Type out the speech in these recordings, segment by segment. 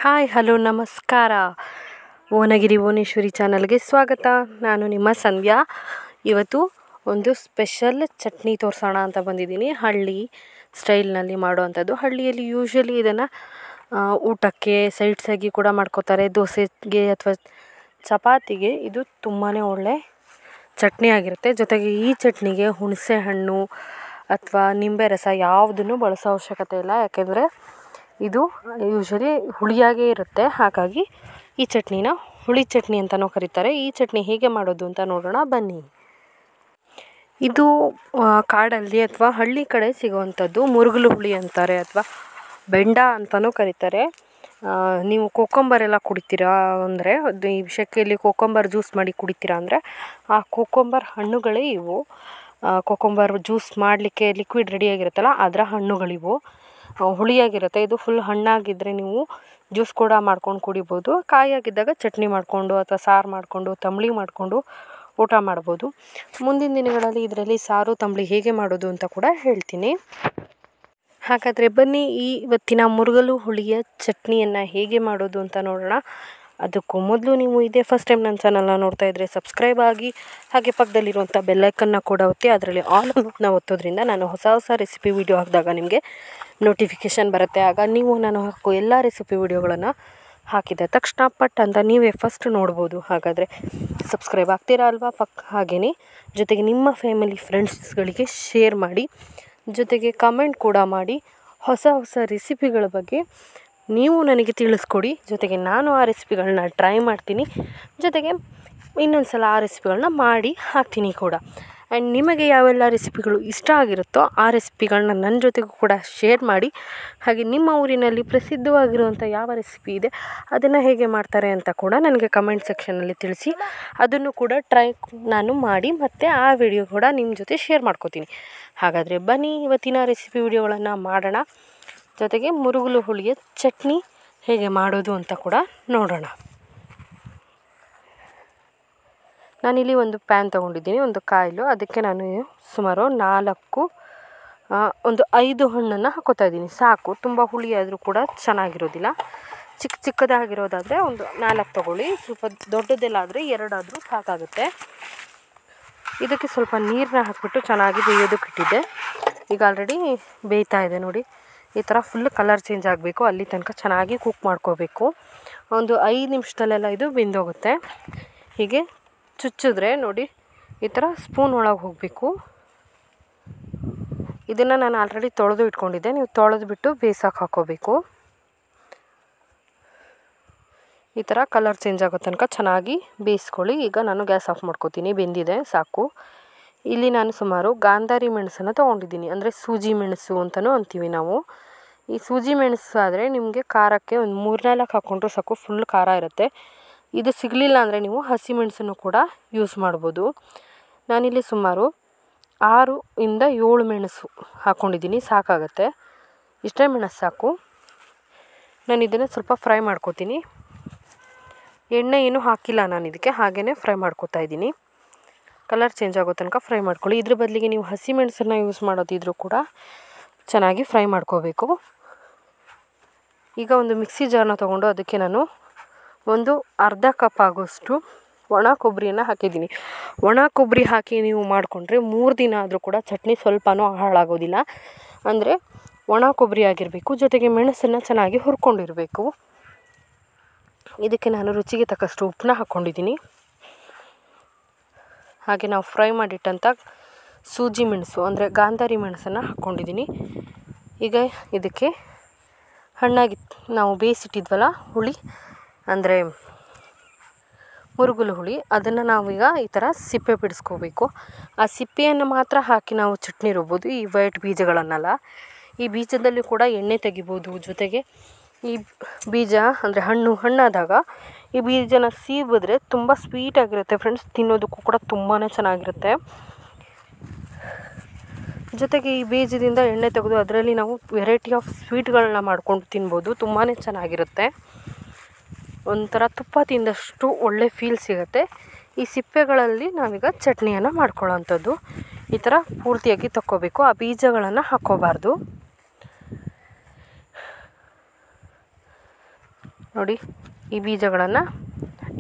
Hi hello ನಮಸ್ಕಾರ. ಓನಗಿರಿ ಭುವನೇಶ್ವರಿ ಚಾನಲ್ಗೆ ಸ್ವಾಗತ. ನಾನು ನಿಮ್ಮ ಸಂಧ್ಯಾ. ಇವತ್ತು ಒಂದು ಸ್ಪೆಷಲ್ ಚಟ್ನಿ ತೋರಿಸೋಣ ಅಂತ ಬಂದಿದ್ದೀನಿ. ಹಳ್ಳಿ ಸ್ಟೈಲ್ನಲ್ಲಿ ಮಾಡುವಂಥದ್ದು. ಹಳ್ಳಿಯಲ್ಲಿ ಯೂಶ್ವಲಿ ಇದನ್ನು ಊಟಕ್ಕೆ ಸೈಡ್ಸಾಗಿ ಕೂಡ ಮಾಡ್ಕೋತಾರೆ. ದೋಸೆಗೆ ಅಥವಾ ಚಪಾತಿಗೆ ಇದು ತುಂಬಾ ಒಳ್ಳೆ ಚಟ್ನಿ ಆಗಿರುತ್ತೆ. ಜೊತೆಗೆ ಈ ಚಟ್ನಿಗೆ ಹುಣಸೆ ಹಣ್ಣು ಅಥವಾ ನಿಂಬೆ ರಸ ಯಾವುದನ್ನು ಬಳಸೋ ಅವಶ್ಯಕತೆ ಇಲ್ಲ. ಯಾಕೆಂದರೆ ಇದು ಯೂಶ್ವಲಿ ಹುಳಿಯಾಗೇ ಇರುತ್ತೆ. ಹಾಗಾಗಿ ಈ ಚಟ್ನಿನ ಹುಳಿ ಚಟ್ನಿ ಅಂತಲೂ ಕರೀತಾರೆ. ಈ ಚಟ್ನಿ ಹೇಗೆ ಮಾಡೋದು ಅಂತ ನೋಡೋಣ ಬನ್ನಿ. ಇದು ಕಾಡಲ್ಲಿ ಅಥವಾ ಹಳ್ಳಿ ಕಡೆ ಸಿಗುವಂಥದ್ದು. ಮುರುಗಲು ಹುಳಿ ಅಂತಾರೆ ಅಥವಾ ಬೆಂಡ ಅಂತಲೂ ಕರೀತಾರೆ. ನೀವು ಕೋಕಂಬರ್ ಎಲ್ಲ ಕುಡಿತೀರಾ ಅಂದರೆ ಈ ವಿಷಕ್ಕೆಯಲ್ಲಿ ಕೋಕಂಬರ್ ಜ್ಯೂಸ್ ಮಾಡಿ ಕುಡಿತೀರಾ ಅಂದರೆ ಆ ಕೋಕಂಬರ್ ಹಣ್ಣುಗಳೇ ಇವು. ಕೋಕಂಬರ್ ಜ್ಯೂಸ್ ಮಾಡಲಿಕ್ಕೆ ಲಿಕ್ವಿಡ್ ರೆಡಿಯಾಗಿರುತ್ತಲ್ಲ ಅದರ ಹಣ್ಣುಗಳಿವು. ಹುಳಿಯಾಗಿರುತ್ತೆ. ಇದು ಫುಲ್ ಹಣ್ಣಾಗಿದ್ದರೆ ನೀವು ಜ್ಯೂಸ್ ಕೂಡ ಮಾಡ್ಕೊಂಡು ಕುಡಿಬೋದು. ಕಾಯಾಗಿದ್ದಾಗ ಚಟ್ನಿ ಮಾಡಿಕೊಂಡು ಅಥವಾ ಸಾರು ಮಾಡಿಕೊಂಡು ತಂಬಳಿ ಮಾಡಿಕೊಂಡು ಊಟ ಮಾಡ್ಬೋದು. ಮುಂದಿನ ದಿನಗಳಲ್ಲಿ ಇದರಲ್ಲಿ ಸಾರು ತಂಬಳಿ ಹೇಗೆ ಮಾಡೋದು ಅಂತ ಕೂಡ ಹೇಳ್ತೀನಿ. ಹಾಗಾದರೆ ಬನ್ನಿ ಇವತ್ತಿನ ಮುರುಗಲು ಹುಳಿಯ ಚಟ್ನಿಯನ್ನು ಹೇಗೆ ಮಾಡೋದು ಅಂತ ನೋಡೋಣ. ಅದಕ್ಕೂ ಮೊದಲು ನೀವು ಇದೇ ಫಸ್ಟ್ ಟೈಮ್ ನನ್ನ ಚಾನಲ್ನ ನೋಡ್ತಾ ಇದ್ದರೆ ಸಬ್ಸ್ಕ್ರೈಬ್ ಆಗಿ, ಹಾಗೆ ಪಕ್ಕದಲ್ಲಿರುವಂಥ ಬೆಲ್ಲೈಕನ್ನ ಕೂಡ ಒತ್ತಿ ಅದರಲ್ಲಿ ಆಲ್ ಅನ್ನೋದನ್ನ ಒತ್ತೋದ್ರಿಂದ ನಾನು ಹೊಸ ರೆಸಿಪಿ ವಿಡಿಯೋ ಹಾಕಿದಾಗ ನಿಮಗೆ ನೋಟಿಫಿಕೇಷನ್ ಬರುತ್ತೆ. ಆಗ ನೀವು ನಾನು ಹಾಕೋ ಎಲ್ಲ ರೆಸಿಪಿ ವಿಡಿಯೋಗಳನ್ನು ಹಾಕಿದ ತಕ್ಷಣ ಪಟ್ ಅಂತ ನೀವೇ ಫಸ್ಟ್ ನೋಡ್ಬೋದು. ಹಾಗಾದರೆ ಸಬ್ಸ್ಕ್ರೈಬ್ ಆಗ್ತೀರಾ ಅಲ್ವಾ? ಹಾಗೆಯೇ ಜೊತೆಗೆ ನಿಮ್ಮ ಫ್ಯಾಮಿಲಿ ಫ್ರೆಂಡ್ಸ್ಗಳಿಗೆ ಶೇರ್ ಮಾಡಿ, ಜೊತೆಗೆ ಕಮೆಂಟ್ ಕೂಡ ಮಾಡಿ. ಹೊಸ ರೆಸಿಪಿಗಳ ಬಗ್ಗೆ ನೀವು ನನಗೆ ತಿಳಿಸ್ಕೊಡಿ. ಜೊತೆಗೆ ನಾನು ಆ ರೆಸಿಪಿಗಳನ್ನ ಟ್ರೈ ಮಾಡ್ತೀನಿ. ಜೊತೆಗೆ ಇನ್ನೊಂದು ಸಲ ಆ ರೆಸಿಪಿಗಳನ್ನ ಮಾಡಿ ಹಾಕ್ತೀನಿ ಕೂಡ. ಆ್ಯಂಡ್ ನಿಮಗೆ ಯಾವೆಲ್ಲ ರೆಸಿಪಿಗಳು ಇಷ್ಟ ಆಗಿರುತ್ತೋ ಆ ರೆಸಿಪಿಗಳನ್ನ ನನ್ನ ಜೊತೆಗೂ ಕೂಡ ಶೇರ್ ಮಾಡಿ. ಹಾಗೆ ನಿಮ್ಮ ಊರಿನಲ್ಲಿ ಪ್ರಸಿದ್ಧವಾಗಿರುವಂಥ ಯಾವ ರೆಸಿಪಿ ಇದೆ ಅದನ್ನು ಹೇಗೆ ಮಾಡ್ತಾರೆ ಅಂತ ಕೂಡ ನನಗೆ ಕಮೆಂಟ್ ಸೆಕ್ಷನಲ್ಲಿ ತಿಳಿಸಿ. ಅದನ್ನು ಕೂಡ ನಾನು ಮಾಡಿ ಮತ್ತು ಆ ವಿಡಿಯೋ ಕೂಡ ನಿಮ್ಮ ಜೊತೆ ಶೇರ್ ಮಾಡ್ಕೋತೀನಿ. ಹಾಗಾದರೆ ಬನ್ನಿ ಇವತ್ತಿನ ರೆಸಿಪಿ ವಿಡಿಯೋಗಳನ್ನು ಮಾಡೋಣ. ಜೊತೆಗೆ ಮುರುಗಲು ಹುಳಿಯ ಚಟ್ನಿ ಹೇಗೆ ಮಾಡೋದು ಅಂತ ಕೂಡ ನೋಡೋಣ. ನಾನಿಲ್ಲಿ ಒಂದು ಪ್ಯಾನ್ ತೊಗೊಂಡಿದ್ದೀನಿ, ಒಂದು ಕಾಯಿಲು. ಅದಕ್ಕೆ ನಾನು ಸುಮಾರು 5 ಹಣ್ಣನ್ನು ಹಾಕೋತಾ ಇದ್ದೀನಿ. ಸಾಕು, ತುಂಬ ಹುಳಿ ಆದರೂ ಕೂಡ ಚೆನ್ನಾಗಿರೋದಿಲ್ಲ. ಚಿಕ್ಕದಾಗಿರೋದಾದರೆ ಒಂದು 4 ತೊಗೊಳ್ಳಿ. ಸ್ವಲ್ಪ ದೊಡ್ಡದೆಲ್ಲ ಆದರೆ 2 ಆದರೂ ಸಾಕಾಗುತ್ತೆ. ಇದಕ್ಕೆ ಸ್ವಲ್ಪ ನೀರನ್ನ ಹಾಕಿಬಿಟ್ಟು ಚೆನ್ನಾಗಿ ಬೇಯೋದಕ್ಕೆ ಇಟ್ಟಿದ್ದೆ. ಈಗ ಆಲ್ರೆಡಿ ಬೇಯ್ತಾ ಇದೆ ನೋಡಿ. ಈ ಥರ ಫುಲ್ ಕಲರ್ ಚೇಂಜ್ ಆಗಬೇಕು, ಅಲ್ಲಿ ತನಕ ಚೆನ್ನಾಗಿ ಕುಕ್ ಮಾಡ್ಕೋಬೇಕು. ಒಂದು 5 ನಿಮಿಷದಲ್ಲೆಲ್ಲ ಇದು ಬೆಂದೋಗುತ್ತೆ. ಹೀಗೆ ಚುಚ್ಚಿದ್ರೆ ನೋಡಿ ಈ ಥರ ಸ್ಪೂನ್ ಒಳಗೆ ಹೋಗಬೇಕು. ಇದನ್ನು ನಾನು ಆಲ್ರೆಡಿ ತೊಳೆದು ಇಟ್ಕೊಂಡಿದ್ದೆ. ನೀವು ತೊಳೆದ್ಬಿಟ್ಟು ಬೇಯಿಸೋಕೆ ಹಾಕೋಬೇಕು. ಈ ಥರ ಕಲರ್ ಚೇಂಜ್ ಆಗೋ ತನಕ ಚೆನ್ನಾಗಿ ಬೇಯಿಸ್ಕೊಳ್ಳಿ. ಈಗ ನಾನು ಗ್ಯಾಸ್ ಆಫ್ ಮಾಡ್ಕೋತೀನಿ. ಬೆಂದಿದೆ, ಸಾಕು. ಇಲ್ಲಿ ನಾನು ಸುಮಾರು ಗಾಂಧಾರಿ ಮೆಣಸನ್ನು ತೊಗೊಂಡಿದ್ದೀನಿ. ಅಂದರೆ ಸೂಜಿ ಮೆಣಸು ಅಂತಲೂ ಅಂತೀವಿ ನಾವು. ಈ ಸೂಜಿ ಮೆಣಸು ಆದರೆ ನಿಮಗೆ ಖಾರಕ್ಕೆ ಒಂದು 3-4 ಹಾಕ್ಕೊಂಡ್ರೂ ಸಾಕು, ಫುಲ್ ಖಾರ ಇರುತ್ತೆ. ಇದು ಸಿಗಲಿಲ್ಲ ಅಂದರೆ ನೀವು ಹಸಿಮೆಣಸನ್ನು ಕೂಡ ಯೂಸ್ ಮಾಡ್ಬೋದು. ನಾನಿಲ್ಲಿ ಸುಮಾರು 6-7 ಮೆಣಸು ಹಾಕ್ಕೊಂಡಿದ್ದೀನಿ, ಸಾಕಾಗತ್ತೆ. ಇಷ್ಟೇ ಮೆಣಸು ಸಾಕು. ನಾನು ಇದನ್ನು ಸ್ವಲ್ಪ ಫ್ರೈ ಮಾಡ್ಕೋತೀನಿ. ಎಣ್ಣೆ ಏನೂ ಹಾಕಿಲ್ಲ ನಾನು ಇದಕ್ಕೆ, ಹಾಗೆಯೇ ಫ್ರೈ ಮಾಡ್ಕೋತಾ ಇದ್ದೀನಿ. ಕಲರ್ ಚೇಂಜ್ ಆಗೋ ತನಕ ಫ್ರೈ ಮಾಡ್ಕೊಳ್ಳಿ. ಇದ್ರ ಬದಲಿಗೆ ನೀವು ಹಸಿಮೆಣಸನ್ನು ಯೂಸ್ ಮಾಡೋದಿದ್ರೂ ಕೂಡ ಚೆನ್ನಾಗಿ ಫ್ರೈ ಮಾಡ್ಕೋಬೇಕು. ಈಗ ಒಂದು ಮಿಕ್ಸಿ ಜಾರ್ನ ತೊಗೊಂಡು ಅದಕ್ಕೆ ನಾನು ಒಂದು ಅರ್ಧ ಕಪ್ ಆಗೋಷ್ಟು ಒಣ ಕೊಬ್ಬರಿಯನ್ನು ಹಾಕಿದ್ದೀನಿ. ಒಣ ಕೊಬ್ಬರಿ ಹಾಕಿ ನೀವು ಮಾಡಿಕೊಂಡ್ರೆ 3 ದಿನ ಆದರೂ ಕೂಡ ಚಟ್ನಿ ಸ್ವಲ್ಪನೂ ಹಾಳಾಗೋದಿಲ್ಲ. ಅಂದರೆ ಒಣ ಕೊಬ್ಬರಿ ಆಗಿರಬೇಕು. ಜೊತೆಗೆ ಮೆಣಸನ್ನು ಚೆನ್ನಾಗಿ ಹುರ್ಕೊಂಡಿರಬೇಕು. ಇದಕ್ಕೆ ನಾನು ರುಚಿಗೆ ತಕ್ಕಷ್ಟು ಉಪ್ಪನ್ನ ಹಾಕ್ಕೊಂಡಿದ್ದೀನಿ. ಹಾಗೆ ನಾವು ಫ್ರೈ ಮಾಡಿಟ್ಟಂಥ ಸೂಜಿ ಮೆಣಸು ಅಂದರೆ ಗಾಂಧಾರಿ ಮೆಣಸನ್ನು ಹಾಕ್ಕೊಂಡಿದ್ದೀನಿ. ಈಗ ಇದಕ್ಕೆ ಹಣ್ಣಾಗಿ ನಾವು ಬೇಯಿಸಿಟ್ಟಿದ್ವಲ್ಲ ಹುಳಿ, ಅಂದರೆ ಮುರುಗಲು ಹುಳಿ, ಅದನ್ನು ನಾವೀಗ ಈ ಥರ ಸಿಪ್ಪೆ ಬಿಡಿಸ್ಕೋಬೇಕು. ಆ ಸಿಪ್ಪೆಯನ್ನು ಮಾತ್ರ ಹಾಕಿ ನಾವು ಚಟ್ನಿ ರುಬ್ಬೋದು, ಈ ವೈಟ್ ಬೀಜಗಳನ್ನೆಲ್ಲ. ಈ ಬೀಜದಲ್ಲಿ ಕೂಡ ಎಣ್ಣೆ ತೆಗಿಬೋದು. ಜೊತೆಗೆ ಈ ಬೀಜ ಅಂದರೆ ಹಣ್ಣಾದಾಗ ಈ ಬೀಜನ ಸೀಬಿದ್ರೆ ತುಂಬ ಸ್ವೀಟಾಗಿರುತ್ತೆ ಫ್ರೆಂಡ್ಸ್. ತಿನ್ನೋದಕ್ಕೂ ಕೂಡ ತುಂಬಾ ಚೆನ್ನಾಗಿರುತ್ತೆ. ಜೊತೆಗೆ ಈ ಬೀಜದಿಂದ ಎಣ್ಣೆ ತೆಗೆದು ಅದರಲ್ಲಿ ನಾವು ವೆರೈಟಿ ಆಫ್ ಸ್ವೀಟ್ಗಳನ್ನ ಮಾಡ್ಕೊಂಡು ತಿನ್ಬೋದು. ತುಂಬಾ ಚೆನ್ನಾಗಿರುತ್ತೆ. ಒಂಥರ ತುಪ್ಪ ತಿಂದಷ್ಟು ಒಳ್ಳೆ ಫೀಲ್ ಸಿಗುತ್ತೆ. ಈ ಸಿಪ್ಪೆಗಳಲ್ಲಿ ನಾವೀಗ ಚಟ್ನಿಯನ್ನು ಮಾಡ್ಕೊಳ್ಳೋವಂಥದ್ದು. ಈ ಥರ ಪೂರ್ತಿಯಾಗಿ ತಕ್ಕೋಬೇಕು. ಆ ಬೀಜಗಳನ್ನು ಹಾಕ್ಕೋಬಾರ್ದು. ನೋಡಿ ಈ ಬೀಜಗಳನ್ನು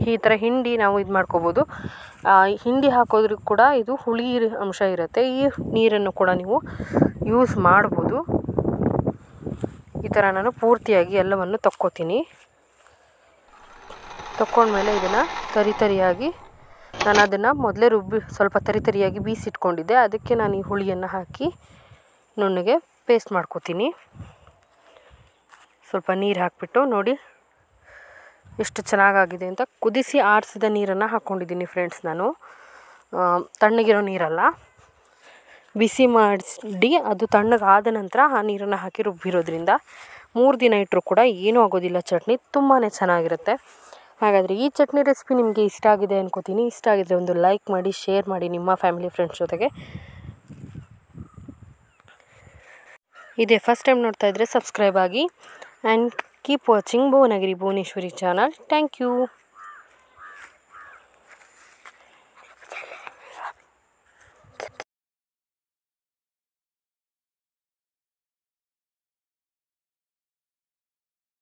ಈ ಥರ ಹಿಂಡಿ ನಾವು ಇದು ಮಾಡ್ಕೋಬೋದು. ಹಿಂಡಿ ಹಾಕೋದ್ರೂ ಕೂಡ ಇದು ಹುಳಿ ಅಂಶ ಇರುತ್ತೆ. ಈ ನೀರನ್ನು ಕೂಡ ನೀವು ಯೂಸ್ ಮಾಡ್ಬೋದು. ಈ ಥರ ನಾನು ಪೂರ್ತಿಯಾಗಿ ಎಲ್ಲವನ್ನು ತಕ್ಕೋತೀನಿ. ತಕ್ಕೊಂಡ್ಮೇಲೆ ಇದನ್ನು ತರಿಯಾಗಿ ನಾನು ಅದನ್ನು ಮೊದಲೇ ಸ್ವಲ್ಪ ತರಿಯಾಗಿ ಬೀಸಿಟ್ಕೊಂಡಿದ್ದೆ. ಅದಕ್ಕೆ ನಾನು ಈ ಹುಳಿಯನ್ನು ಹಾಕಿ ನುಣ್ಣಗೆ ಪೇಸ್ಟ್ ಮಾಡ್ಕೋತೀನಿ. ಸ್ವಲ್ಪ ನೀರು ಹಾಕಿಬಿಟ್ಟು ನೋಡಿ ಎಷ್ಟು ಚೆನ್ನಾಗಾಗಿದೆ ಅಂತ. ಕುದಿಸಿ ಆರಿಸಿದ ನೀರನ್ನು ಹಾಕ್ಕೊಂಡಿದ್ದೀನಿ ಫ್ರೆಂಡ್ಸ್. ನಾನು ತಣ್ಣಗಿರೋ ನೀರಲ್ಲ, ಬಿಸಿ ಮಾಡಿ ಅದು ತಣ್ಣಗಾದ ನಂತರ ಆ ನೀರನ್ನು ಹಾಕಿ ರುಬ್ಬಿರೋದ್ರಿಂದ 3 ದಿನ ಇಟ್ಟರೂ ಕೂಡ ಏನೂ ಆಗೋದಿಲ್ಲ. ಚಟ್ನಿ ತುಂಬಾ ಚೆನ್ನಾಗಿರುತ್ತೆ. ಹಾಗಾದರೆ ಈ ಚಟ್ನಿ ರೆಸಿಪಿ ನಿಮಗೆ ಇಷ್ಟ ಆಗಿದೆ ಅನ್ಕೋತೀನಿ. ಇಷ್ಟ ಆಗಿದರೆ ಒಂದು ಲೈಕ್ ಮಾಡಿ, ಶೇರ್ ಮಾಡಿ ನಿಮ್ಮ ಫ್ಯಾಮಿಲಿ ಫ್ರೆಂಡ್ಸ್ ಜೊತೆಗೆ. ಇದೇ ಫಸ್ಟ್ ಟೈಮ್ ನೋಡ್ತಾ ಇದ್ದರೆ ಸಬ್ಸ್ಕ್ರೈಬ್ ಆಗಿ and keep watching Bhuvanagiri Bhuvaneshwari channel. Thank you.